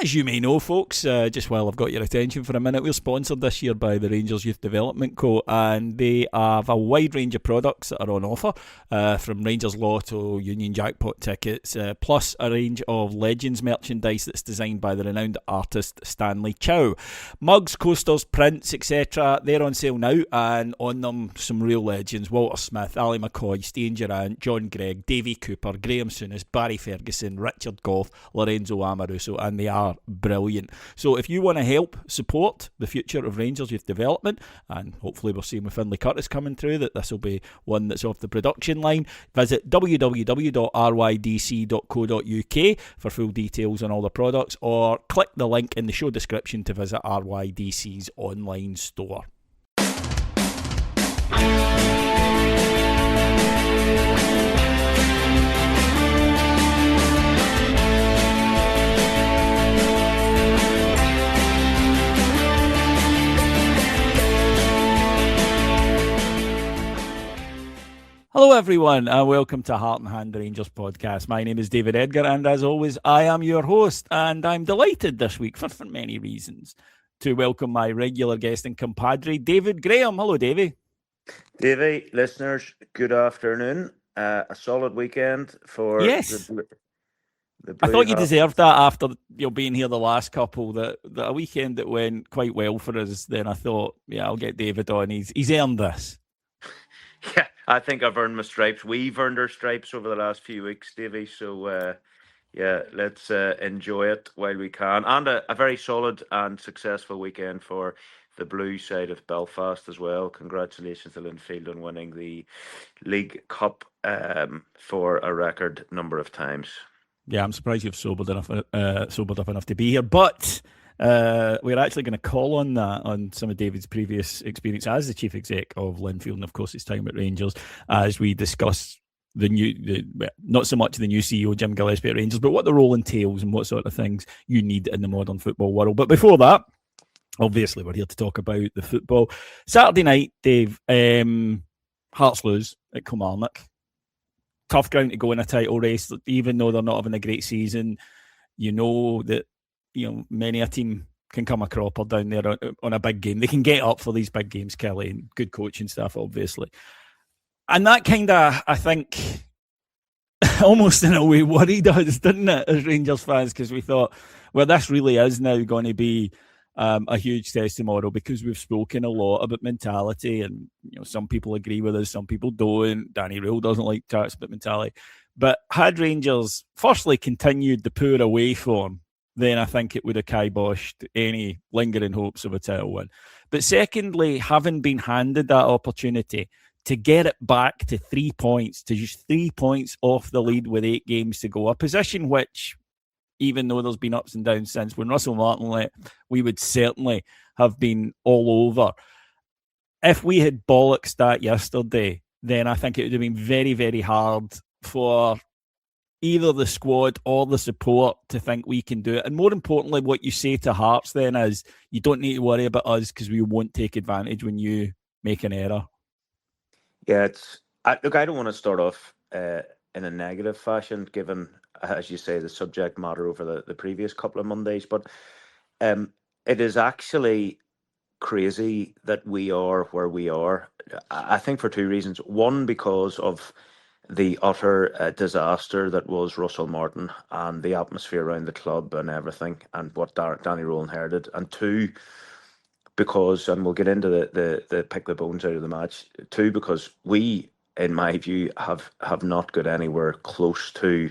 As you may know, folks, just while I've got your attention for a minute, we're sponsored this year by the Rangers Youth Development Co. And they have a wide range of products that are on offer, from Rangers Lotto, Union Jackpot tickets, plus a range of Legends merchandise that's designed by the renowned artist Stanley Chow. Mugs, coasters, prints, etc. They're on sale now, and on them some real legends: Walter Smith, Ali McCoy, Steven Gerrard, John Gregg, Davy Cooper, Graham Souness, Barry Ferguson, Richard Gough, Lorenzo Amoruso, and they are brilliant. So if you want to help support the future of Rangers Youth Development, and hopefully we're seeing with Finley Curtis coming through that this will be one that's off the production line, visit www.rydc.co.uk for full details on all the products, or click the link in the show description to visit RYDC's online store. Hello everyone, and welcome to Heart and Hand Rangers podcast. My name is David Edgar, and as always, I am your host, and I'm delighted this week, for many reasons, to welcome my regular guest and compadre, David Graham. Hello, Davey. Davey, listeners, good afternoon. A solid weekend for yes. the I thought you deserved that after being here the last couple. That a weekend that went quite well for us. Then I thought, yeah, I'll get David on. He's earned this. Yeah, I think I've earned my stripes. We've earned our stripes over the last few weeks, Davey. So, yeah, let's enjoy it while we can. And a very solid and successful weekend for the blue side of Belfast as well. Congratulations to Linfield on winning the League Cup for a record number of times. Yeah, I'm surprised you've sobered up enough to be here. But we're actually going to call on that, on some of David's previous experience as the chief exec of Linfield, and of course his time at Rangers, as we discuss not so much the new CEO Jim Gillespie at Rangers, but what the role entails and what sort of things you need in the modern football world. But before that, obviously we're here to talk about the football. Saturday night, Dave, Hearts lose at Kilmarnock. Tough ground to go in a title race, even though they're not having a great season. You know that many a team can come a cropper down there on a big game. They can get up for these big games, Kelly, and good coaching staff, obviously. And that kind of, I think, almost in a way worried us, didn't it, as Rangers fans? Because we thought, well, this really is now going to be a huge test tomorrow, because we've spoken a lot about mentality, and some people agree with us, some people don't. Danny Rule doesn't like talks about mentality. But had Rangers firstly continued the poor away form, then I think it would have kiboshed any lingering hopes of a title win. But secondly, having been handed that opportunity to get it back to 3 points, to just 3 points off the lead with 8 games to go, a position which, even though there's been ups and downs since when Russell Martin left, we would certainly have been all over. If we had bollocksed that yesterday, then I think it would have been very, very hard for either the squad or the support to think we can do it. And more importantly, what you say to Hearts then is, you don't need to worry about us because we won't take advantage when you make an error. Yeah, look, I don't want to start off in a negative fashion, given, as you say, the subject matter over the previous couple of Mondays. But it is actually crazy that we are where we are. I think for 2 reasons. One, because of the utter disaster that was Russell Martin and the atmosphere around the club and everything, and what Danny Rule inherited. And 2, because, and we'll get into the pick the bones out of the match, 2, because we, in my view, have not got anywhere close to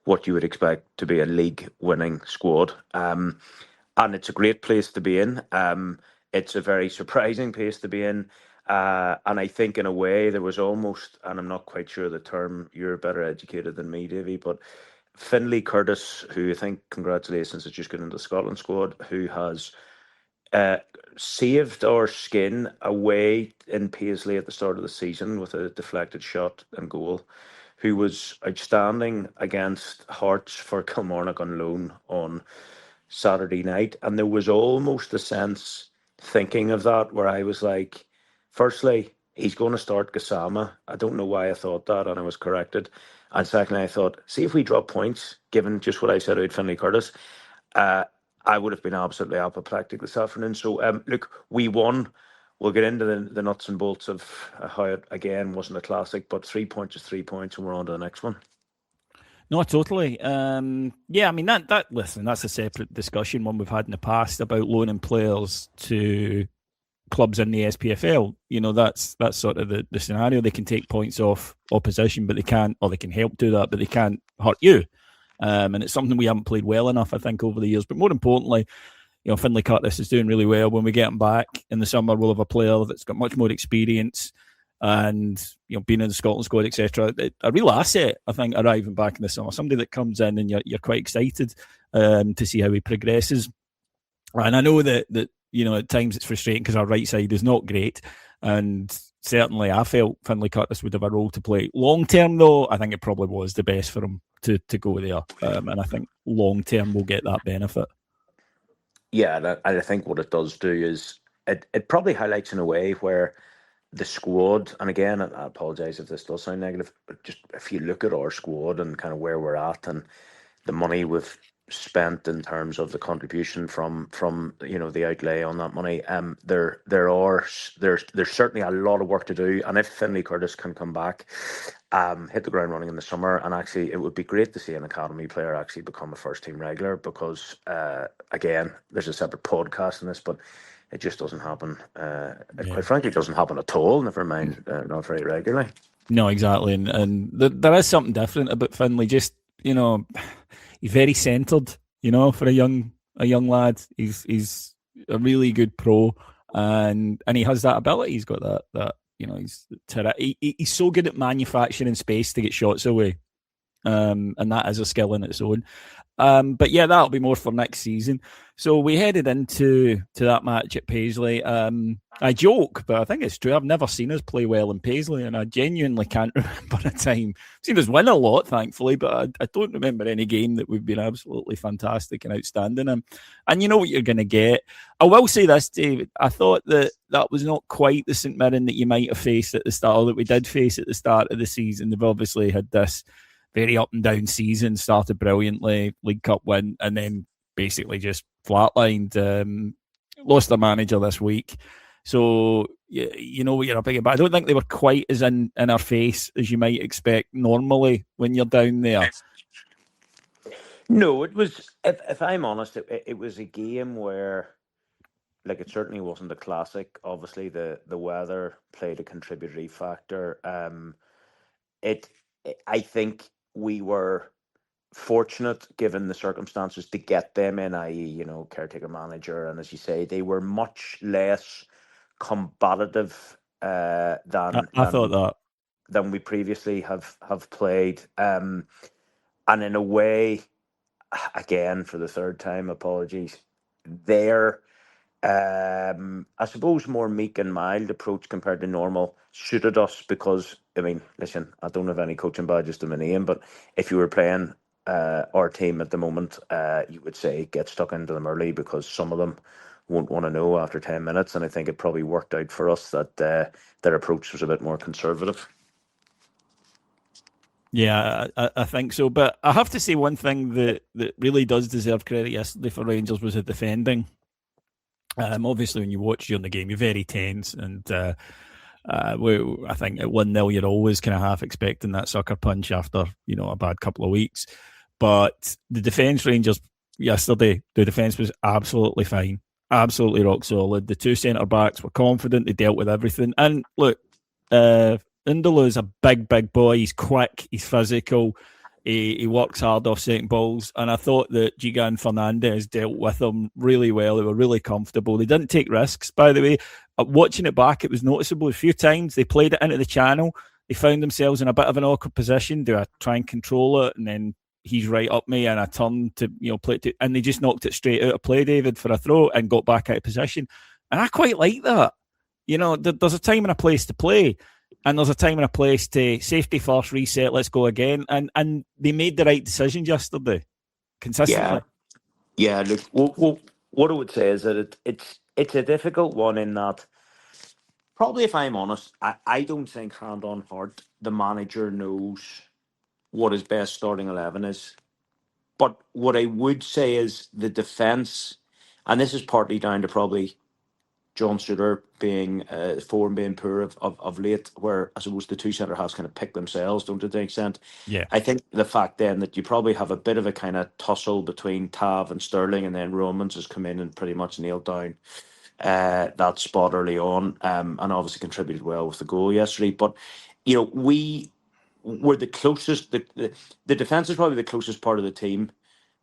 what you would expect to be a league-winning squad. And it's a great place to be in. It's a very surprising place to be in. And I think in a way there was almost, and I'm not quite sure the term, you're better educated than me, Davey, but Finley Curtis, who I think, congratulations, has just got into the Scotland squad, who has saved our skin away in Paisley at the start of the season with a deflected shot and goal, who was outstanding against Hearts for Kilmarnock on loan on Saturday night. And there was almost a sense, thinking of that, where I was like, firstly, he's going to start Gassama. I don't know why I thought that, and I was corrected. And secondly, I thought, see if we drop points, given just what I said about Finley Curtis, I would have been absolutely apoplectic this afternoon. So, look, we won. We'll get into the nuts and bolts of how it, again, wasn't a classic, but 3 points is 3 points, and we're on to the next one. No, totally. Yeah, I mean listen, that's a separate discussion, one we've had in the past about loaning players to clubs in the SPFL. That's sort of the scenario. They can take points off opposition, but they can't, or they can help do that, but they can't hurt you. And it's something we haven't played well enough, I think, over the years. But more importantly, Finley Curtis is doing really well. When we get him back in the summer, we'll have a player that's got much more experience and being in the Scotland squad, etc. A real asset, I think, arriving back in the summer. Somebody that comes in and you're quite excited to see how he progresses. And I know that at times it's frustrating because our right side is not great, and certainly I felt Finley Curtis would have a role to play. Long term, though, I think it probably was the best for him to go there, and I think long term we'll get that benefit. Yeah, and I think what it does do is it probably highlights in a way where the squad, and again, I apologise if this does sound negative, but just if you look at our squad and kind of where we're at and the money we've spent in terms of the contribution from the outlay on that money, there's certainly a lot of work to do. And if Finley Curtis can come back, hit the ground running in the summer, and actually it would be great to see an academy player actually become a first team regular, because again, there's a separate podcast on this, but it just doesn't happen. It quite frankly doesn't happen at all, never mind not very regularly. No, exactly. And there is something different about Finley. Just, he's very centred, for a young lad. He's a really good pro, and he has that ability. He's got that he's so good at manufacturing space to get shots away. And that is a skill in its own. But yeah, that'll be more for next season. So we headed into that match at Paisley. I joke, but I think it's true. I've never seen us play well in Paisley, and I genuinely can't remember a time. I've seen us win a lot, thankfully, but I don't remember any game that we've been absolutely fantastic and outstanding in. And you know what you're going to get. I will say this, David. I thought that was not quite the St Mirren that you might have faced at the start, or that we did face at the start of the season. They've obviously had this very up and down season, started brilliantly, League Cup win, and then basically just flatlined. Lost their manager this week. So, you know what you're up against. But I don't think they were quite as in our face as you might expect normally when you're down there. No, it was, if I'm honest, it was a game where, like, it certainly wasn't a classic. Obviously, the weather played a contributory factor. I think we were fortunate, given the circumstances, to get them in, i.e., caretaker manager, and as you say, they were much less combative than I thought that than we previously have played, and in a way, again for the third time, apologies, their I suppose more meek and mild approach compared to normal suited us, because I mean, listen, I don't have any coaching badges to my name, but if you were playing our team at the moment, you would say get stuck into them early, because some of them won't want to know after 10 minutes. And I think it probably worked out for us that their approach was a bit more conservative. Yeah, I think so. But I have to say one thing that really does deserve credit yesterday for Rangers was the defending. Obviously, when you watch during the game, you're very tense, and I think at 1-0, you're always kind of half expecting that sucker punch after a bad couple of weeks. But the defence, Rangers yesterday, the defence was absolutely fine, absolutely rock solid. The two centre backs were confident; they dealt with everything. And look, Undulu is a big boy. He's quick, he's physical. He works hard off second balls, and I thought that Giga and Fernandez dealt with them really well. They were really comfortable. They didn't take risks, by the way. Watching it back, it was noticeable. A few times they played it into the channel. They found themselves in a bit of an awkward position. Do I try and control it? And then he's right up me, and I turn to play it, and they just knocked it straight out of play, David, for a throw, and got back out of position. And I quite like that. There's a time and a place to play. And there's a time and a place to safety first, reset, let's go again. And they made the right decisions yesterday, consistently. Yeah. Look, well, what I would say is that it's a difficult one, in that, probably, if I'm honest, I don't think hand on heart the manager knows what his best starting 11 is. But what I would say is the defence, and this is partly down to probably John Suter being form being poor of late, where I suppose the two centre halves kind of pick themselves, don't they, to an extent. Yeah. I think the fact then that you probably have a bit of a kind of tussle between Tav and Sterling, and then Romans has come in and pretty much nailed down that spot early on, and obviously contributed well with the goal yesterday. But we were the closest. The defence is probably the closest part of the team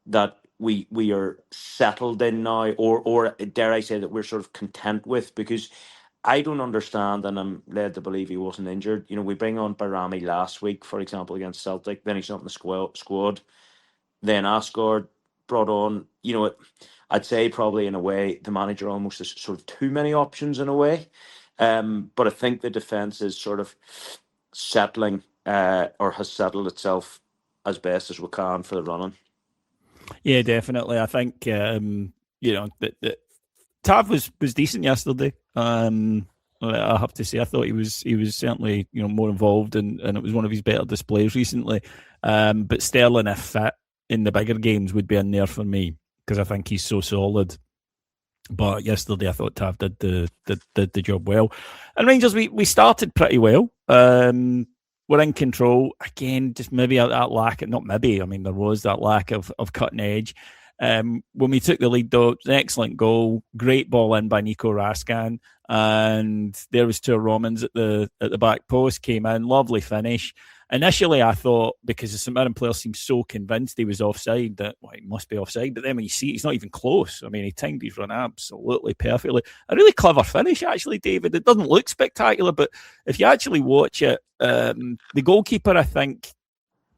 that we are settled in now, or dare I say that we're sort of content with, because I don't understand, and I'm led to believe he wasn't injured. We bring on Barami last week, for example, against Celtic. Then he's not in the squad. Then Asgard brought on. I'd say probably in a way the manager almost has sort of too many options in a way. But I think the defence is sort of settling, or has settled itself as best as we can for the running. Yeah, definitely. I think that Tav was decent yesterday. I have to say, I thought he was certainly more involved, and it was one of his better displays recently. But Sterling, if fit in the bigger games, would be in there for me because I think he's so solid. But yesterday, I thought Tav did the job well. And Rangers, we started pretty well. We're in control again. Just maybe that lack, not maybe. I mean, there was that lack of cutting edge. When we took the lead, though, it was an excellent goal, great ball in by Nico Raskan, and there was two Romans at the back post, came in, lovely finish. Initially, I thought, because the St Mirren player seemed so convinced he was offside, that he must be offside. But then when you see, he's not even close. I mean, he timed his run absolutely perfectly. A really clever finish, actually, David. It doesn't look spectacular, but if you actually watch it, the goalkeeper, I think,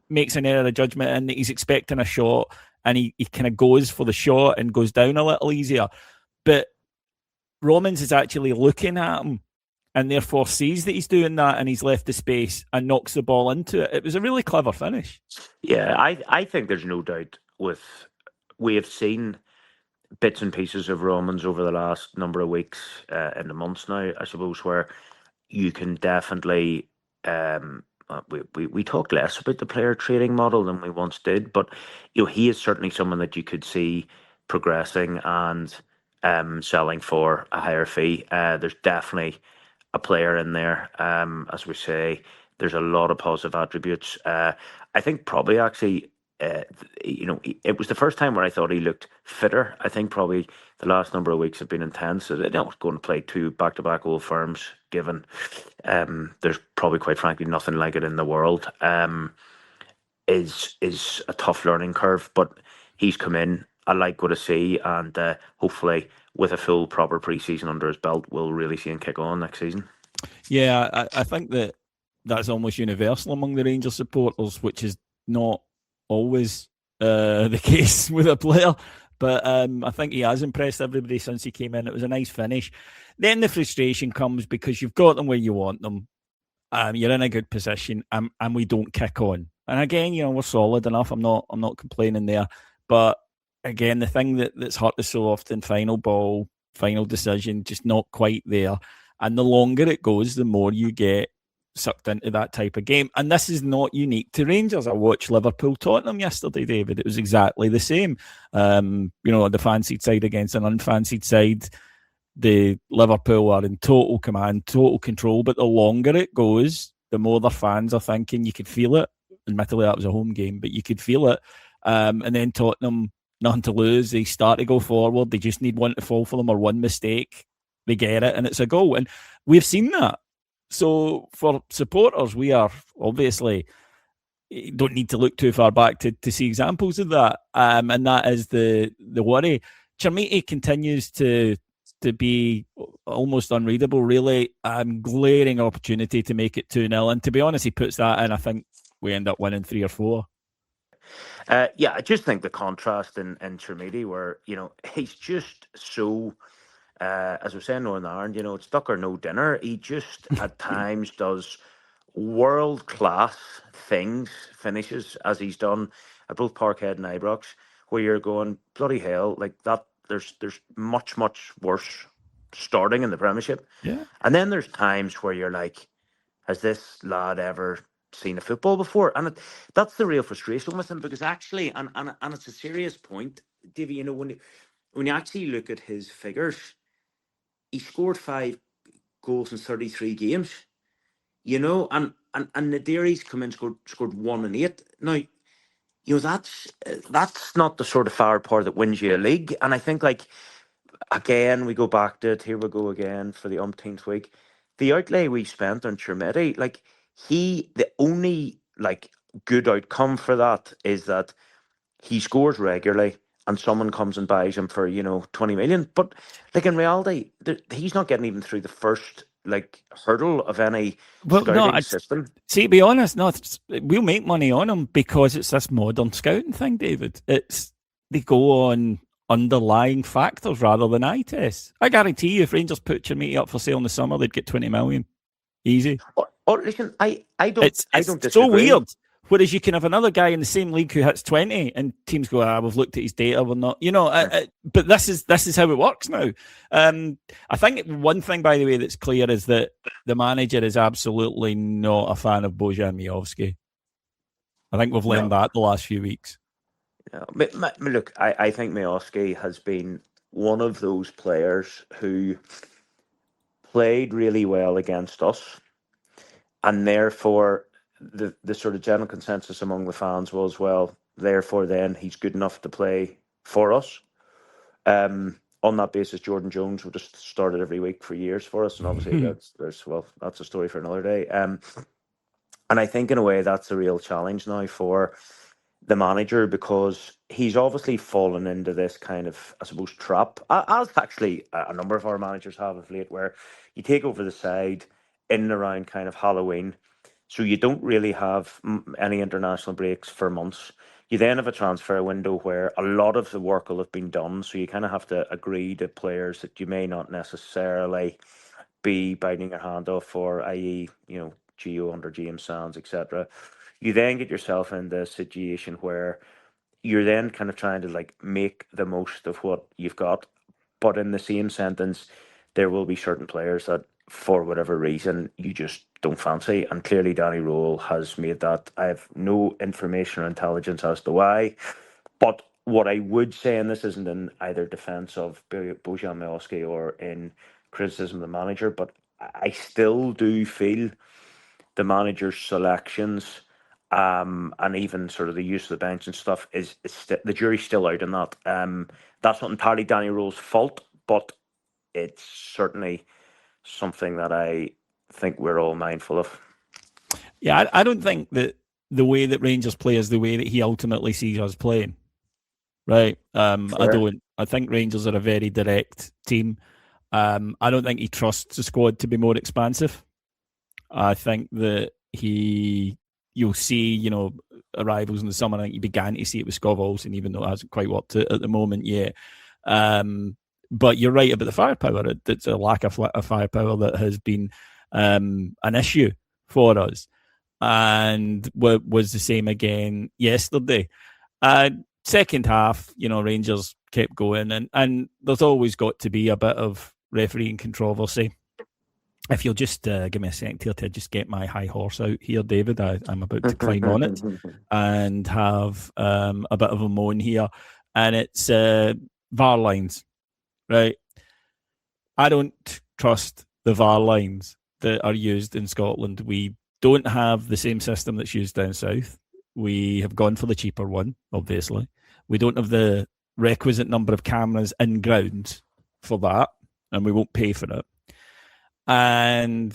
makes an error of judgment in that he's expecting a shot, and he kind of goes for the shot and goes down a little easier. But Romans is actually looking at him and therefore sees that he's doing that, and he's left the space and knocks the ball into it. It was a really clever finish. Yeah, I think there's no doubt we have seen bits and pieces of Romans over the last number of weeks and the months now, I suppose, where you can definitely we talk less about the player trading model than we once did, but he is certainly someone that you could see progressing and selling for a higher fee. There's definitely a player in there. As we say, there's a lot of positive attributes. I think probably actually, it was the first time where I thought he looked fitter. I think probably the last number of weeks have been intense. I was going to play two back-to-back Old Firms, given there's probably, quite frankly, nothing like it in the world. Is a tough learning curve, but he's come in. I like what I see, and hopefully with a full proper pre-season under his belt, we'll really see him kick on next season. Yeah, I think that's almost universal among the Rangers supporters, which is not always the case with a player. But I think he has impressed everybody since he came in. It was a nice finish. Then the frustration comes because you've got them where you want them. You're in a good position, and we don't kick on. And again, we're solid enough. I'm not complaining there. But again, the thing that's hurt us so often, final ball, final decision, just not quite there. And the longer it goes, the more you get sucked into that type of game. And this is not unique to Rangers. I watched Liverpool-Tottenham yesterday, David. It was exactly the same. The fancied side against an unfancied side. The Liverpool are in total command, total control. But the longer it goes, the more their fans are thinking. You could feel it. Admittedly, that was a home game, but you could feel it. And then Tottenham, nothing to lose. They start to go forward. They just need one to fall for them or one mistake. They get it, and it's a goal. And we've seen that. So for supporters, we are obviously don't need to look too far back to see examples of that. And that is the worry. Chermiti continues to be almost unreadable, really. Glaring opportunity to make it 2-0. And to be honest, he puts that in. I think we end up winning 3 or 4. Yeah, I just think the contrast in Chermiti, where, he's just so... as we say in Northern Ireland, it's duck or no dinner. He just at times does world-class finishes, as he's done at both Parkhead and Ibrox, where you're going, bloody hell, like that. There's much, much worse starting in the Premiership. Yeah. And then there's times where you're like, has this lad ever seen a football before. And that's the real frustration with him, because actually, and it's a serious point, Davey, you know, when you actually look at his figures, he scored 5 goals in 33 games, you know, and Naderi's come in, scored 1 in 8. Now, you know, that's not the sort of firepower that wins you a league. And I think, like, again, we go back to it. Here we go again for the umpteenth week. The outlay we spent on Chermiti, like, the only, like, good outcome for that is that he scores regularly and someone comes and buys him for, you know, 20 million. But, like, in reality, he's not getting even through the first, like, hurdle of any scouting system. See, to be honest, no, we'll make money on him because it's this modern scouting thing, David. They go on underlying factors rather than eye tests. I guarantee you, if Rangers put Chermiti up for sale in the summer, they'd get 20 million. Easy. Listen, I don't disagree. So weird. Whereas you can have another guy in the same league who hits 20 and teams go, we've looked at his data, we're not, you know, but this is how it works now. I think one thing, by the way, that's clear is that the manager is absolutely not a fan of Bojan Miovski. I think we've learned that the last few weeks. No, look, I think Miovski has been one of those players who played really well against us, and therefore the sort of general consensus among the fans was, well, therefore then he's good enough to play for us. On that basis, Jordan Jones would have started every week for years for us, and obviously that's a story for another day. And I think in a way that's a real challenge now for the manager, because he's obviously fallen into this kind of, I suppose, trap, as actually a number of our managers have of late, where you take over the side in and around kind of Halloween, so you don't really have any international breaks for months. You then have a transfer window where a lot of the work will have been done, so you kind of have to agree to players that you may not necessarily be biting your hand off for, i.e., you know, Gio under James Sands, etc. You then get yourself in the situation where you're then kind of trying to, like, make the most of what you've got, but in the same sentence, there will be certain players that, for whatever reason, you just don't fancy, and clearly Danny Rowell has made that. I have no information or intelligence as to why, but what I would say, and this isn't in either defence of Bojan Miovski or in criticism of the manager, but I still do feel the manager's selections, and even sort of the use of the bench and stuff, is the jury's still out on that. That's not entirely Danny Rowell's fault, but it's certainly something that I think we're all mindful of. Yeah, I don't think that the way that Rangers play is the way that he ultimately sees us playing. Right. I don't. I think Rangers are a very direct team. I don't think he trusts the squad to be more expansive. I think that you'll see, you know, arrivals in the summer. I think you began to see it with Scov Olsen, even though it hasn't quite worked at the moment yet. But you're right about the firepower. It's a lack of firepower that has been an issue for us, and was the same again yesterday. Second half, you know, Rangers kept going, and there's always got to be a bit of refereeing controversy. If you'll just give me a second here to just get my high horse out here, David, I'm about to climb on it and have a bit of a moan here. And it's VAR lines, right? I don't trust the VAR lines that are used in Scotland. We don't have the same system that's used down south. We have gone for the cheaper one, obviously. We don't have the requisite number of cameras in ground for that, and we won't pay for it. And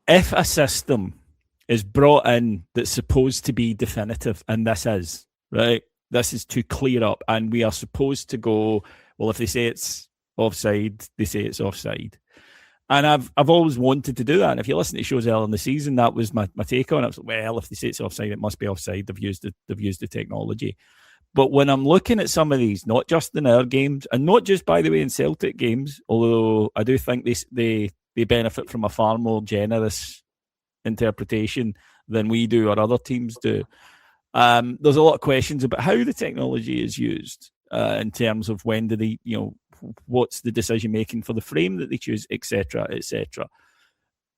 if a system is brought in that's supposed to be definitive, and this is, right, this is to clear up, and we are supposed to go, well, if they say it's offside, they say it's offside. And I've always wanted to do that. And if you listen to shows earlier in the season, that was my take on it. I was like, well, if they say it's offside, it must be offside. They've used the technology. But when I'm looking at some of these, not just in our games, and not just, by the way, in Celtic games, although I do think they benefit from a far more generous interpretation than we do or other teams do. There's a lot of questions about how the technology is used in terms of when do they, you know, what's the decision making for the frame that they choose, etc., etc.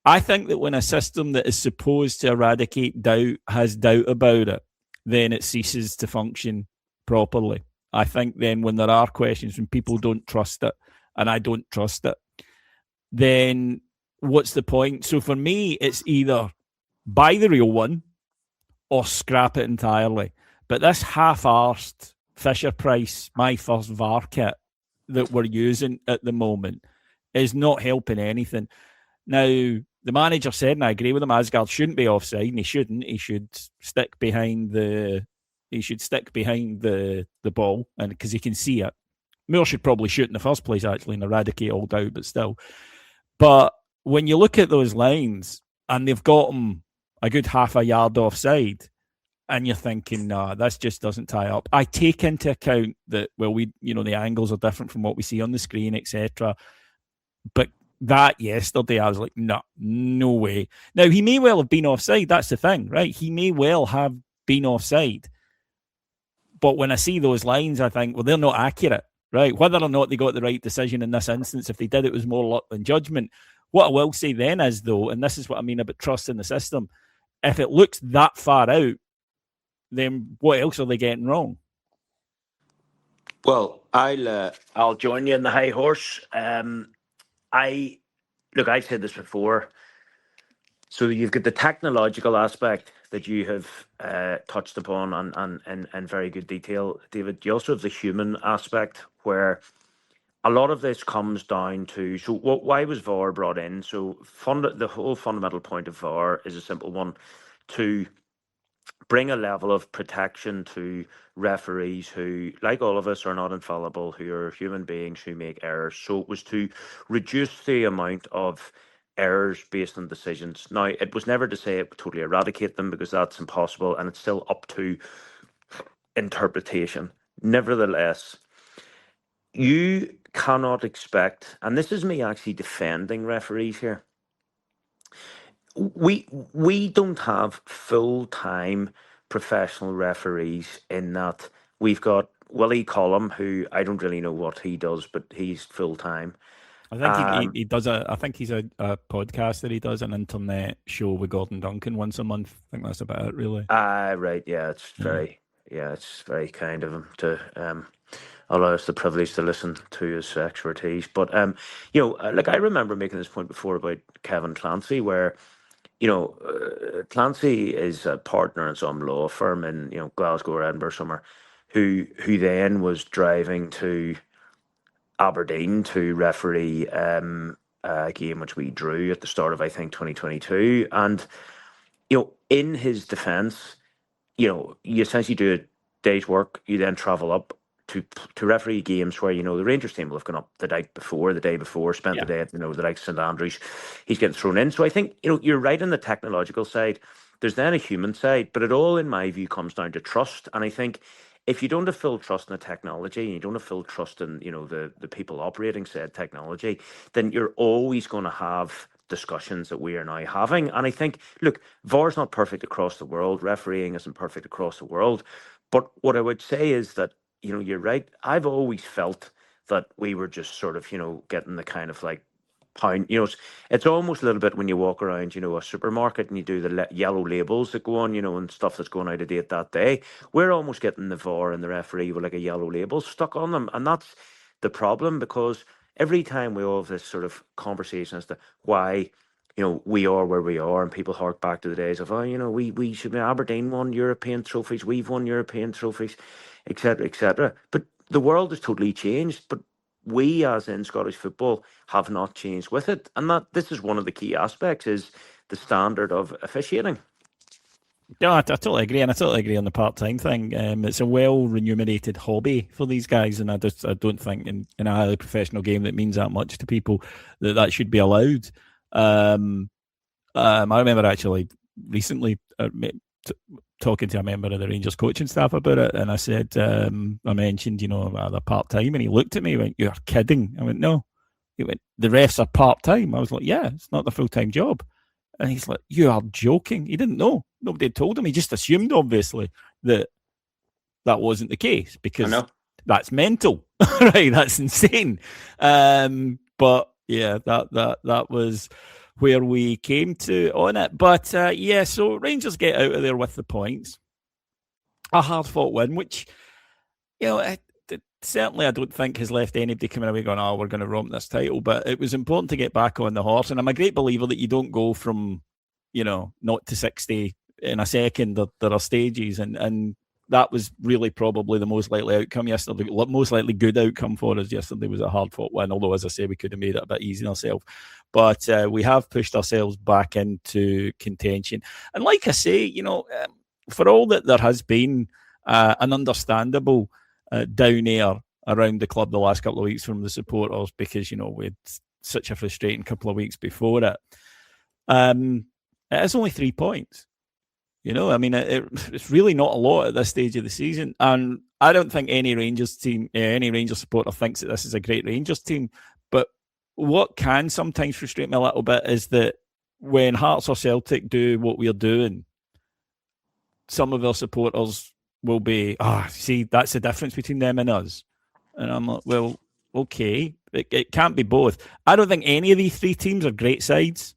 I think that when a system that is supposed to eradicate doubt has doubt about it, then it ceases to function properly. I think then when there are questions, when people don't trust it, and I don't trust it, then what's the point? So for me, it's either buy the real one or scrap it entirely. But this half-arsed Fisher Price, my first VAR kit that we're using at the moment is not helping anything. Now, the manager said, and I agree with him, Asgard shouldn't be offside, and he shouldn't. He should stick behind the ball, and because he can see it. Moore should probably shoot in the first place, actually, and eradicate all doubt, but still. But when you look at those lines, and they've got him a good half a yard offside, and you're thinking, nah, this just doesn't tie up. I take into account that, well, the angles are different from what we see on the screen, etc. But that yesterday, I was like, no way. Now, he may well have been offside. That's the thing, right? He may well have been offside. But when I see those lines, I think, well, they're not accurate, right? Whether or not they got the right decision in this instance, if they did, it was more luck than judgment. What I will say then is, though, and this is what I mean about trust in the system, if it looks that far out, then what else are they getting wrong? Well, I'll join you in the high horse. I've said this before. So you've got the technological aspect that you have touched upon and very good detail, David. You also have the human aspect where a lot of this comes down to, why was VAR brought in? So the whole fundamental point of VAR is a simple one, to bring a level of protection to referees who, like all of us, are not infallible, who are human beings who make errors. So it was to reduce the amount of errors based on decisions. Now, it was never to say it would totally eradicate them, because that's impossible, and it's still up to interpretation. Nevertheless, you cannot expect, and this is me actually defending referees here, we don't have full-time professional referees, in that we've got Willie Collum, who I don't really know what he does, but he's full-time. I think he does I think he's a podcast that he does, an internet show with Gordon Duncan once a month. I think that's about it, really. Right, yeah, it's very kind of him to allow us the privilege to listen to his expertise. But like, I remember making this point before about Kevin Clancy, where Clancy is a partner in some law firm in Glasgow or Edinburgh somewhere, who then was driving to Aberdeen to referee a game which we drew at the start of, I think, 2022. And in his defence, you essentially do a day's work, you then travel up to referee games where the Rangers team will have gone up the day before, spent the day at the likes of St Andrews. He's getting thrown in. So I think you're right on the technological side. There's then a human side, but it all, in my view, comes down to trust. And I think if you don't have full trust in the technology, and you don't have full trust in the people operating said technology, then you're always going to have discussions that we are now having. And I think, look, VAR's not perfect across the world. Refereeing isn't perfect across the world. But what I would say is that, you're right. I've always felt that we were just sort of, getting the kind of like pound, it's almost a little bit when you walk around, a supermarket, and you do the yellow labels that go on, and stuff that's going out of date that day. We're almost getting the VAR and the referee with like a yellow label stuck on them. And that's the problem, because every time we all have this sort of conversation as to why we are where we are, and people hark back to the days of, we should be, Aberdeen won European trophies, we've won European trophies, etc., etc. But the world has totally changed, but we, as in Scottish football, have not changed with it. And this is one of the key aspects, is the standard of officiating. Yeah, I totally agree, and I totally agree on the part-time thing. It's a well-remunerated hobby for these guys, and I don't think in a highly professional game that means that much to people that should be allowed. I remember actually recently talking to a member of the Rangers coaching staff about it, and I said, I mentioned, they're part-time, and he looked at me and went, "You're kidding." I went, "No." He went, "The refs are part-time." I was like, "Yeah, it's not their full-time job." And he's like, "You are joking." He didn't know. Nobody had told him. He just assumed, obviously, that wasn't the case, because that's mental, right? That's insane. But yeah, that was where we came to on it. But so Rangers get out of there with the points. A hard-fought win, which, certainly I don't think has left anybody coming away going, we're going to romp this title. But it was important to get back on the horse. And I'm a great believer that you don't go from, 0 to 60 in a second. There are stages. And that was really probably the most likely outcome yesterday. Most likely good outcome for us yesterday was a hard-fought win. Although, as I say, we could have made it a bit easier ourselves. But we have pushed ourselves back into contention. And like I say, for all that there has been an understandable down air around the club the last couple of weeks from the supporters, because we had such a frustrating couple of weeks before it. It is only 3 points. It's really not a lot at this stage of the season, and I don't think any Rangers team, any Rangers supporter thinks that this is a great Rangers team. But what can sometimes frustrate me a little bit is that when Hearts or Celtic do what we're doing, some of our supporters will be, see, that's the difference between them and us. And I'm like, well, okay, it can't be both. I don't think any of these 3 teams are great sides,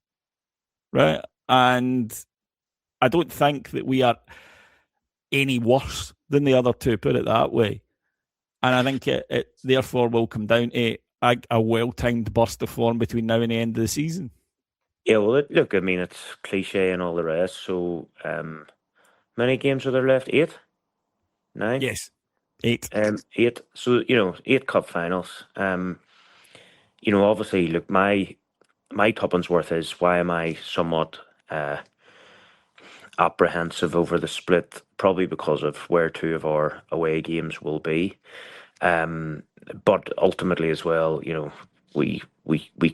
right? And I don't think that we are any worse than the other 2, put it that way. And I think it therefore will come down to a well-timed burst of form between now and the end of the season. Yeah, well, look, I mean, it's cliche and all the rest. So, many games are there left? 8? 9? Yes, 8. 8. So, 8 cup finals. Obviously, look, my tuppence worth is, why am I somewhat apprehensive over the split? Probably because of where 2 of our away games will be. But ultimately as well, we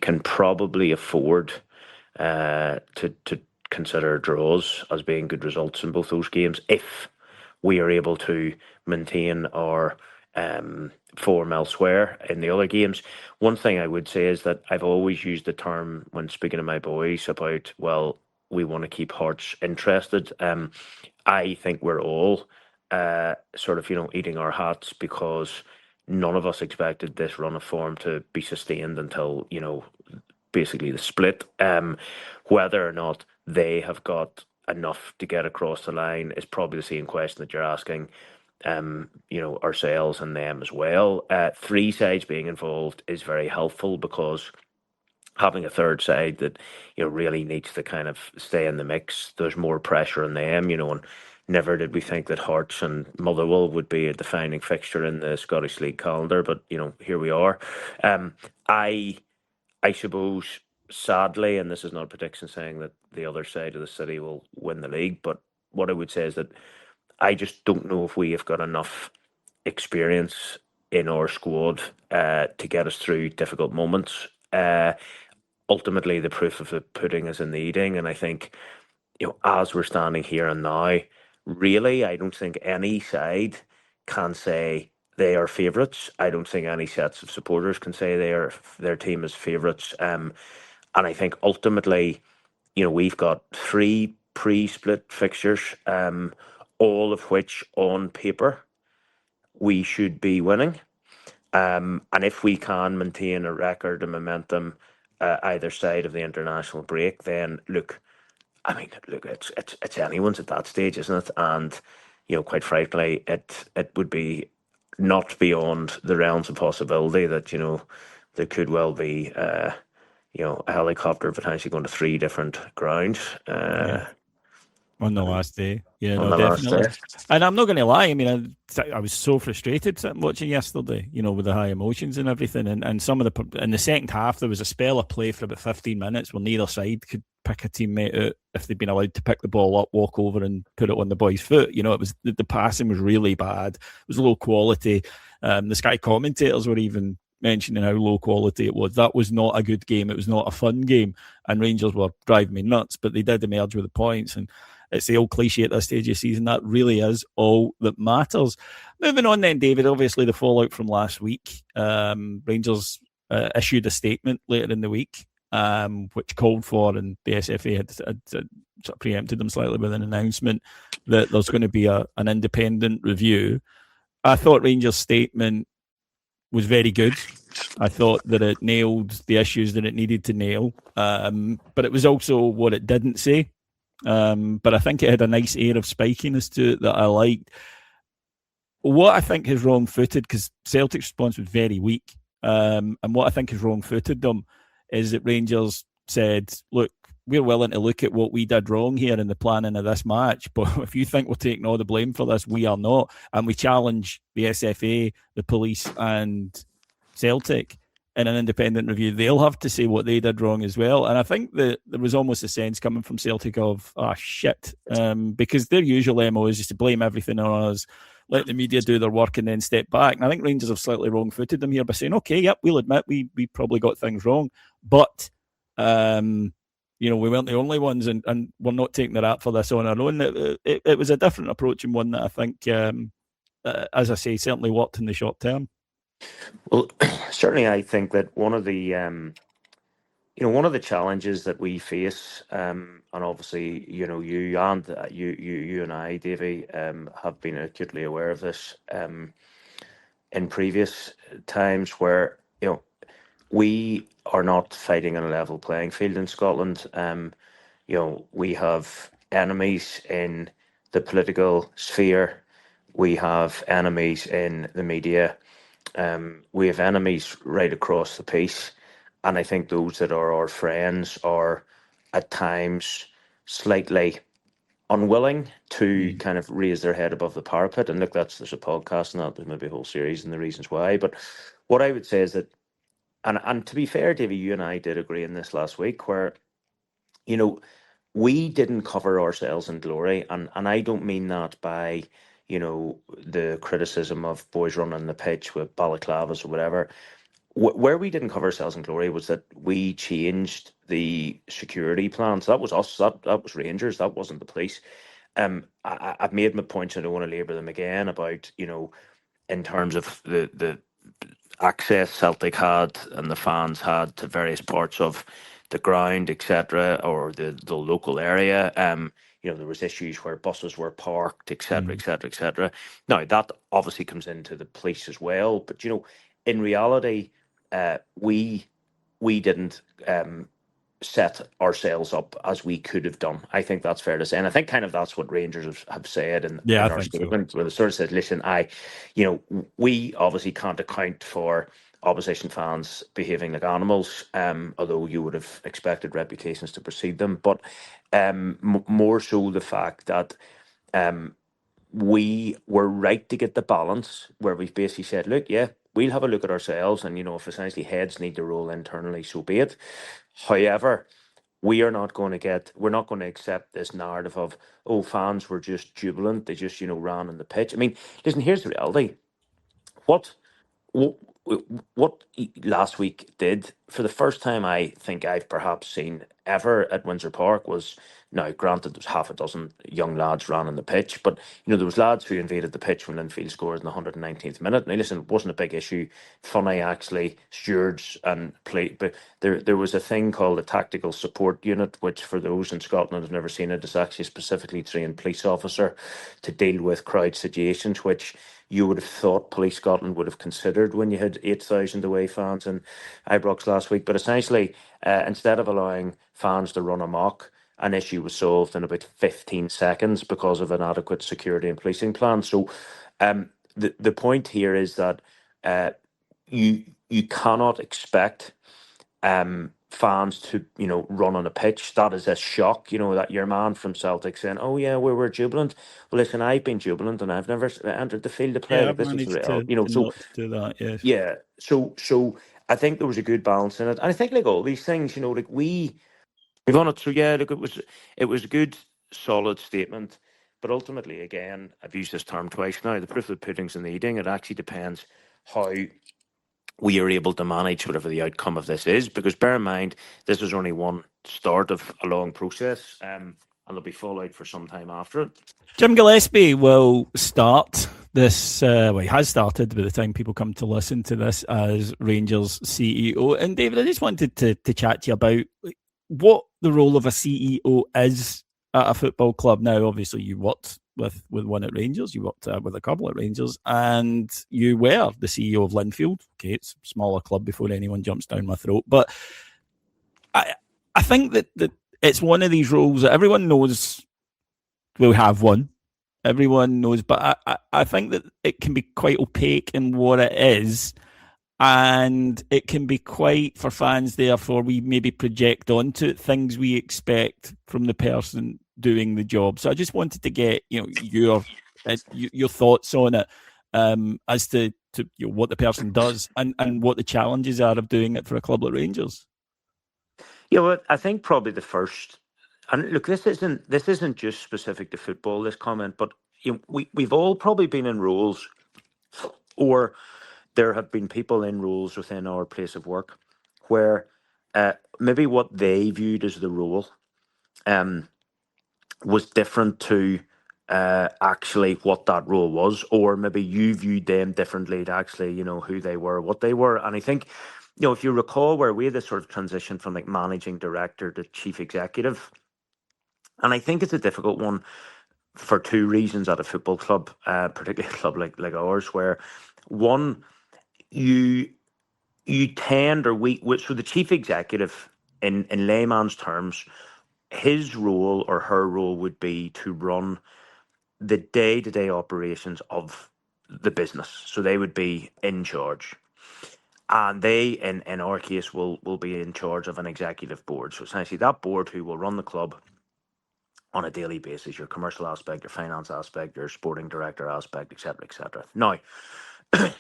can probably afford to consider draws as being good results in both those games if we are able to maintain our form elsewhere in the other games. One thing I would say is that I've always used the term when speaking to my boys about, well, we want to keep Hearts interested. I think we're all sort of, eating our hats, because none of us expected this run of form to be sustained until, basically the split. Whether or not they have got enough to get across the line is probably the same question that you're asking, ourselves and them as well. 3 sides being involved is very helpful, because having a third side that really needs to kind of stay in the mix, there's more pressure on them, and never did we think that Hearts and Motherwell would be a defining fixture in the Scottish League calendar, but here we are. I suppose, sadly, and this is not a prediction saying that the other side of the city will win the league, but what I would say is that I just don't know if we have got enough experience in our squad to get us through difficult moments. Ultimately, the proof of the pudding is in the eating, and I think, as we're standing here and now, really, I don't think any side can say they are favourites. I don't think any sets of supporters can say their team is favourites. And I think ultimately, we've got 3 pre-split fixtures, all of which on paper we should be winning. And if we can maintain a record of momentum either side of the international break, then look, it's anyone's at that stage, isn't it? And quite frankly, it would be not beyond the realms of possibility that there could well be a helicopter potentially going to 3 different grounds. On the last day. Yeah, on no, the last definitely. day. And I'm not going to lie. I mean, I was so frustrated watching yesterday, with the high emotions and everything. And some of in the second half, there was a spell of play for about 15 minutes where neither side could pick a teammate out if they'd been allowed to pick the ball up, walk over and put it on the boy's foot. It was the passing was really bad. It was low quality. The Sky commentators were even mentioning how low quality it was. That was not a good game. It was not a fun game. And Rangers were driving me nuts, but they did emerge with the points. And it's the old cliche at this stage of the season. That really is all that matters. Moving on then, David, obviously the fallout from last week. Rangers issued a statement later in the week, which called for, and the SFA had sort of preempted them slightly with an announcement that there's going to be an independent review. I thought Rangers' statement was very good. I thought that it nailed the issues that it needed to nail, but it was also what it didn't say. But I think it had a nice air of spikiness to it that I liked. What I think is wrong-footed, because Celtic's response was very weak, and what I think is wrong-footed them is that Rangers said, look, we're willing to look at what we did wrong here in the planning of this match, but if you think we're taking all the blame for this, we are not. And we challenge the SFA, the police, and Celtic in an independent review. They'll have to say what they did wrong as well. And I think that there was almost a sense coming from Celtic of, shit, because their usual MO is just to blame everything on us, let the media do their work and then step back. And I think Rangers have slightly wrong-footed them here by saying, okay, yep, we'll admit we probably got things wrong, but we weren't the only ones, and we're not taking the rap for this on our own. It was a different approach, and one that I think, as I say, certainly worked in the short term. Well, certainly, I think that one of the challenges that we face, and obviously, you and I, Davey, have been acutely aware of this in previous times, where we are not fighting on a level playing field in Scotland. We have enemies in the political sphere. We have enemies in the media. We have enemies right across the piece. And I think those that are our friends are at times slightly unwilling to kind of raise their head above the parapet. And look, there's a podcast on that, there's maybe a whole series and the reasons why. But what I would say is that, and to be fair, Davey, you and I did agree in this last week where, we didn't cover ourselves in glory. And I don't mean that by, the criticism of boys running the pitch with balaclavas or whatever. Where we didn't cover ourselves in glory was that we changed the security plans. That was us. That was Rangers. That wasn't the police. I've made my points. I don't want to labour them again about, in terms of the access Celtic had and the fans had to various parts of the ground, etc., or the local area. There was issues where buses were parked, etc., etc., etc. Now, that obviously comes into the police as well. But, in reality, we didn't set ourselves up as we could have done. I think that's fair to say. And I think kind of that's what Rangers have said in our statement, where they sort of said, listen, we obviously can't account for opposition fans behaving like animals, although you would have expected reputations to precede them. But more so the fact that we were right to get the balance where we've basically said, look, yeah, we'll have a look at ourselves, and if essentially heads need to roll internally, so be it. However, we're not going to accept this narrative of, fans were just jubilant, they just ran on the pitch. I mean, listen, here's the reality. What last week did, for the first time I think I've perhaps seen ever at Windsor Park, was, now granted there's half a dozen young lads ran on the pitch, but there was lads who invaded the pitch when Linfield scored in the 119th minute. Now listen, it wasn't a big issue. Funny actually, stewards and play, but there was a thing called a tactical support unit, which for those in Scotland who've never seen it, is actually a specifically trained police officer to deal with crowd situations, which you would have thought Police Scotland would have considered when you had 8,000 away fans in Ibrox last week. But essentially, instead of allowing fans to run amok, an issue was solved in about 15 seconds because of an adequate security and policing plan. So the point here is that you cannot expect fans to run on a pitch. That is a shock. That your man from Celtic saying, "Oh yeah, we're jubilant." Well, listen, I've been jubilant and I've never entered the field to play. Yeah, I've managed to not do that. Yes. Yeah. So I think there was a good balance in it, and I think like all these things, like we've on it. So yeah, look, it was a good, solid statement. But ultimately, again, I've used this term twice now. The proof of the pudding's in the eating. It actually depends how we are able to manage whatever the outcome of this is, because bear in mind, this is only one start of a long process, and there'll be fallout for some time after it. Jim Gillespie will start this, he has started by the time people come to listen to this, as Rangers CEO. And David, I just wanted to chat to you about what the role of a CEO is at a football club. Now, obviously, you worked with one at Rangers. You worked with a couple at Rangers, and you were the CEO of Linfield. Okay, it's a smaller club before anyone jumps down my throat, but I think that it's one of these roles that everyone knows will have one. Everyone knows, but I think that it can be quite opaque in what it is, and it can be quite, for fans, therefore we maybe project onto it things we expect from the person doing the job. So I just wanted to get your thoughts on it, as to what the person does and what the challenges are of doing it for a club like Rangers. Yeah, well, I think probably the first, and look, this isn't just specific to football, this comment, but we've all probably been in roles, or there have been people in roles within our place of work where maybe what they viewed as the role um, was different to actually what that role was, or maybe you viewed them differently to actually, who they were, what they were. And I think, if you recall, where we had this sort of transition from like managing director to chief executive, and I think it's a difficult one for two reasons at a football club, particularly a club like ours, where one, you tend, or so the chief executive, in layman's terms, his role or her role would be to run the day-to-day operations of the business. So they would be in charge. And they, in our case, will be in charge of an executive board. So essentially that board who will run the club on a daily basis, your commercial aspect, your finance aspect, your sporting director aspect, etc., etc. Now,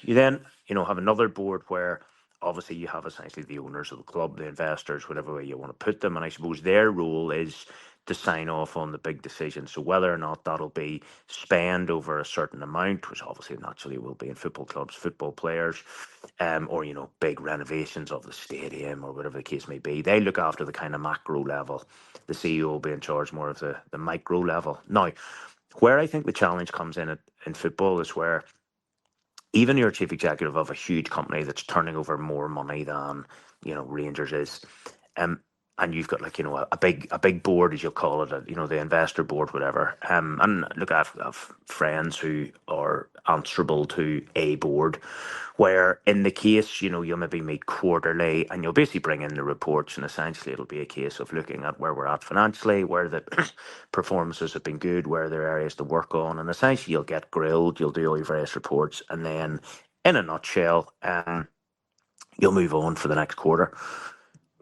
you then, have another board where obviously you have essentially the owners of the club, the investors, whatever way you want to put them. And I suppose their role is to sign off on the big decisions. So whether or not that'll be spend over a certain amount, which obviously naturally will be in football clubs, football players, or, big renovations of the stadium or whatever the case may be, they look after the kind of macro level. The CEO will be in charge more of the micro level. Now, where I think the challenge comes in football is where even you're a chief executive of a huge company that's turning over more money than Rangers is, um, and you've got like a big board, as you'll call it, the investor board, whatever. And look, I've friends who are answerable to a board, where in the case you'll maybe meet quarterly, and you'll basically bring in the reports, and essentially it'll be a case of looking at where we're at financially, where the performances have been good, where there are areas to work on, and essentially you'll get grilled, you'll do all your various reports, and then in a nutshell, you'll move on for the next quarter.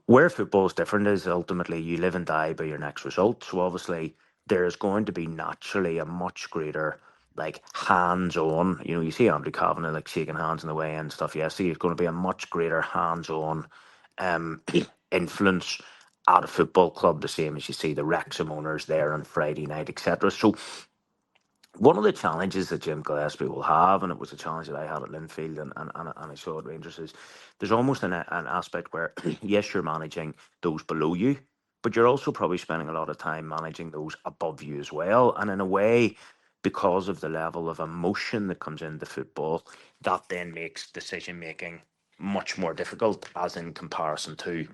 Where football is different is ultimately you live and die by your next result. So obviously there's going to be naturally a much greater like hands-on. You see Andrew Kavanagh like shaking hands in the way and stuff. Yeah, see, it's going to be a much greater hands-on um, influence at a football club, the same as you see the Wrexham owners there on Friday night, etc. So one of the challenges that Jim Gillespie will have, and it was a challenge that I had at Linfield and I saw at Rangers, is there's almost an aspect where, yes, you're managing those below you, but you're also probably spending a lot of time managing those above you as well. And in a way, because of the level of emotion that comes into football, that then makes decision making much more difficult, as in comparison to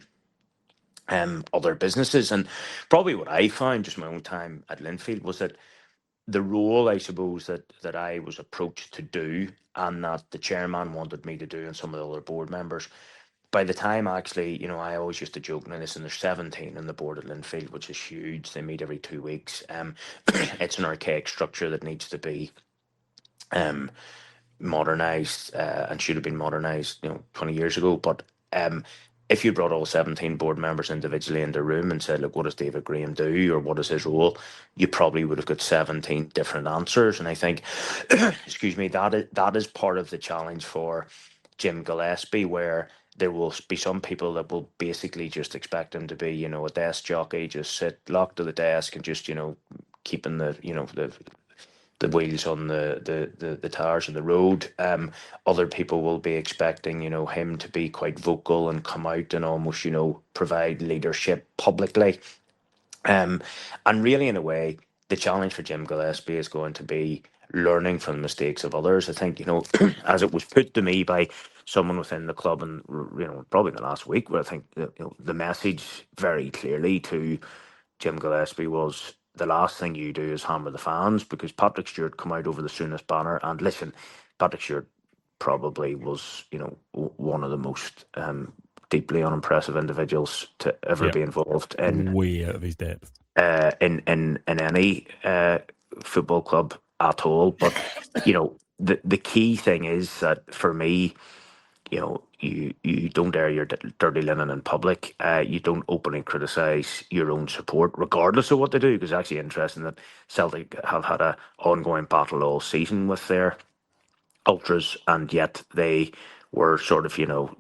other businesses. And probably what I found just my own time at Linfield was that the role, I suppose, that I was approached to do, and that the chairman wanted me to do, and some of the other board members, by the time actually, I always used to joke, now listen, there's 17 in the board at Linfield, which is huge. They meet every 2 weeks. It's an archaic structure that needs to be modernised, and should have been modernised 20 years ago. But if you brought all 17 board members individually into a room and said, look, what does David Graham do, or what is his role, you probably would have got 17 different answers. And I think, excuse me, that is part of the challenge for Jim Gillespie, where there will be some people that will basically just expect him to be, a desk jockey, just sit locked to the desk and just, keeping the wheels on the tires of the road. Other people will be expecting, him to be quite vocal and come out and almost, provide leadership publicly. And really, in a way, the challenge for Jim Gillespie is going to be learning from the mistakes of others. I think, as it was put to me by someone within the club, and probably in the last week, where I think the message very clearly to Jim Gillespie was the last thing you do is hammer the fans, because Patrick Stewart come out over the Soonest banner, and listen, Patrick Stewart probably was, one of the most deeply unimpressive individuals to ever be involved in way out of his depth in any football club at all. But the key thing is that for me, you don't air your dirty linen in public. You don't openly criticise your own support, regardless of what they do. Because it's actually interesting that Celtic have had a ongoing battle all season with their ultras, and yet they were sort of,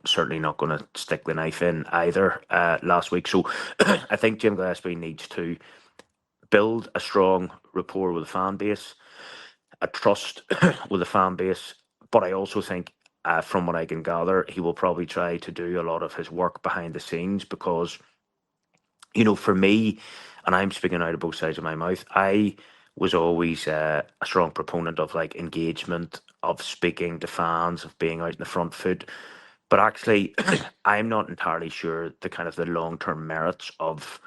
certainly not going to stick the knife in either last week. So I think Jim Gillespie needs to build a strong rapport with the fan base, a trust with the fan base. But I also think, from what I can gather, he will probably try to do a lot of his work behind the scenes, because, for me, and I'm speaking out of both sides of my mouth, I was always a strong proponent of like engagement, of speaking to fans, of being out in the front foot. But actually, I'm not entirely sure the long-term merits of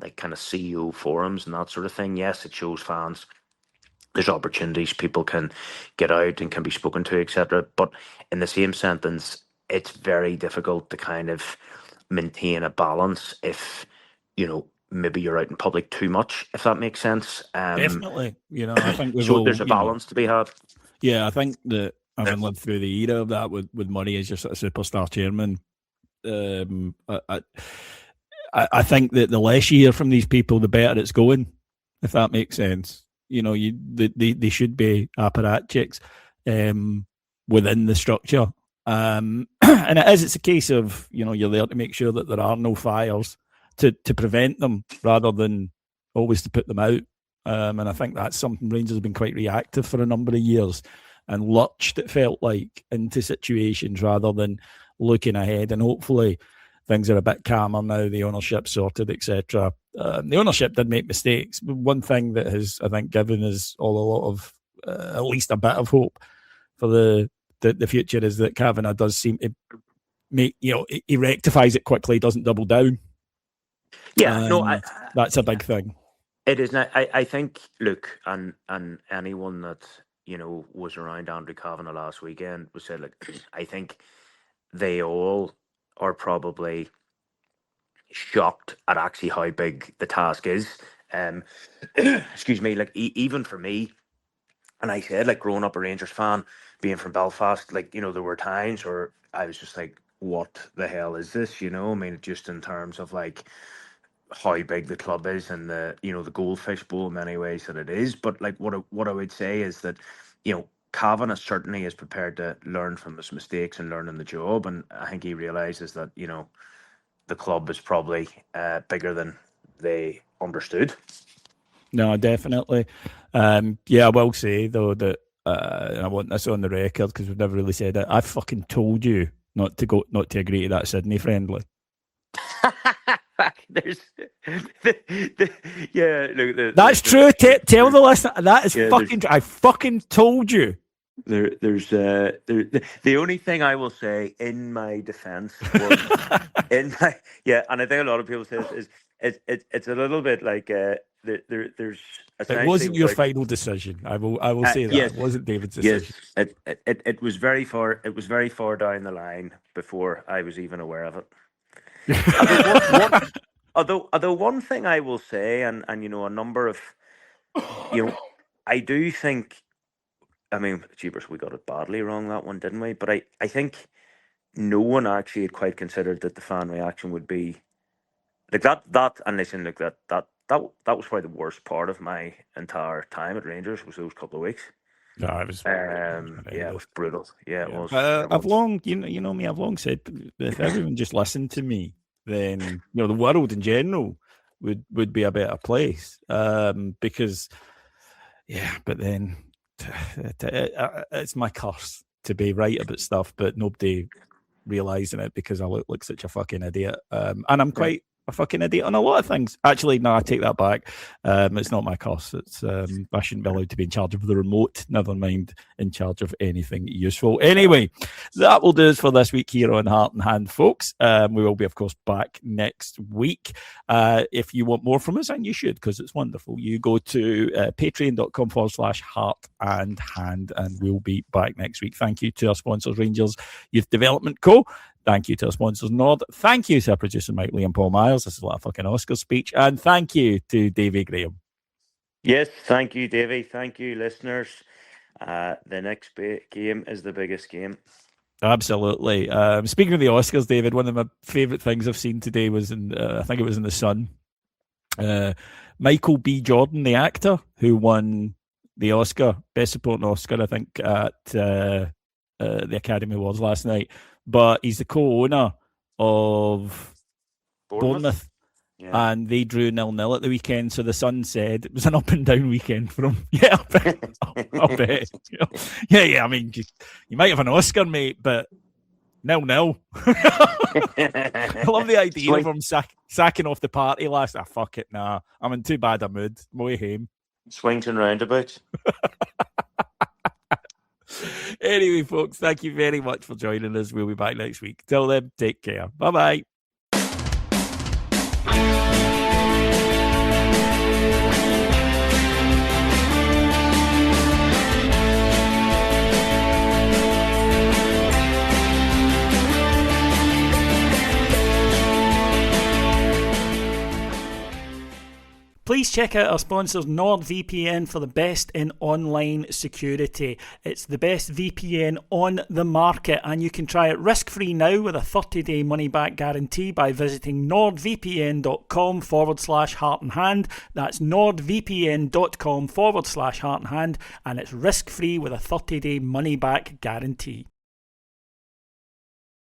like kind of CEO forums and that sort of thing. Yes, it shows fans there's opportunities, people can get out and can be spoken to, etc. But in the same sentence, it's very difficult to kind of maintain a balance if, maybe you're out in public too much, if that makes sense. definitely. I think we've So all, there's a balance to be had. Yeah, I think that having lived through the era of that with Murray as your sort of superstar chairman, I think that the less you hear from these people, the better it's going, if that makes sense. They should be apparatchiks within the structure. And it's a case of, you're there to make sure that there are no fires to prevent them, rather than always to put them out. And I think that's something Rangers have been quite reactive for a number of years, and lurched, it felt like, into situations rather than looking ahead. And hopefully things are a bit calmer now, the ownership sorted, etc. The ownership did make mistakes. One thing that has, I think, given us all a lot of, at least a bit of hope for the future, is that Kavanagh does seem to make, he rectifies it quickly, doesn't double down. Yeah, that's a big thing. It is. I think, look, and anyone that, was around Andrew Kavanagh last weekend was said, like, I think they all are probably shocked at actually how big the task is. Excuse me, like, even for me, and I said, like, growing up a Rangers fan, being from Belfast, like, there were times where I was just like, what the hell is this? I mean, just in terms of like how big the club is, and the goldfish bowl in many ways that it is. But like what I would say is that, Kavanagh certainly is prepared to learn from his mistakes and learn on the job, and I think he realizes that the club is probably bigger than they understood. No, definitely. Yeah, I will say though that, and I want this on the record because we've never really said it, I fucking told you not to agree to that Sydney friendly. There's that's true. Tell the listener that is fucking. I fucking told you. There's the only thing I will say in my defence was and I think a lot of people say is it's a little bit like there's it wasn't your final decision. I will say that it wasn't David's decision. Yes, it was very far. It was very far down the line before I was even aware of it. Although one thing I will say, and a number of, I do think, I mean, jeepers, we got it badly wrong, that one, didn't we? But I think no one actually had quite considered that the fan reaction would be like that. And listen, like that was probably the worst part of my entire time at Rangers, was those couple of weeks. No, it was. It was brutal. Yeah, it was. I've long, you know me. I've long said, if everyone just listened to me, then the world in general would be a better place. Because, but then it's my curse to be right about stuff, but nobody realizing it because I look like such a fucking idiot. And I'm quite a fucking idiot on a lot of things. Actually, no, I take that back. It's not my cost. It's I shouldn't be allowed to be in charge of the remote, never mind in charge of anything useful. Anyway, that will do us for this week here on Heart and Hand, folks. We will be, of course, back next week. If you want more from us, and you should, because it's wonderful, you go to patreon.com/heart and hand, and we'll be back next week. Thank you to our sponsors, Rangers Youth Development Co. Thank you to our sponsors, Nord. Thank you to our producer, Mike Lee and Paul Miles. This is like a fucking Oscar speech. And thank you to Davy Graham. Yes, thank you, Davy. Thank you, listeners. The next game is the biggest game. Absolutely. Speaking of the Oscars, David, one of my favourite things I've seen today was I think it was in The Sun. Michael B. Jordan, the actor who won the Oscar, Best Supporting Oscar, I think, at the Academy Awards last night. But he's the co-owner of Bournemouth. Yeah. And they drew 0-0 at the weekend. So The Sun said it was an up and down weekend for him. Yeah, I'll bet. Yeah. I mean, you might have an Oscar, mate, but 0-0. I love the idea of him sacking off the party last. Fuck it, nah. I'm in too bad a mood. I'm away home. Swings and roundabouts. Anyway, folks, thank you very much for joining us. We'll be back next week. Till then, take care. Bye-bye. Please check out our sponsors NordVPN for the best in online security. It's the best VPN on the market, and you can try it risk-free now with a 30-day money-back guarantee by visiting nordvpn.com/heart and hand. That's nordvpn.com/heart and hand, and it's risk-free with a 30-day money-back guarantee.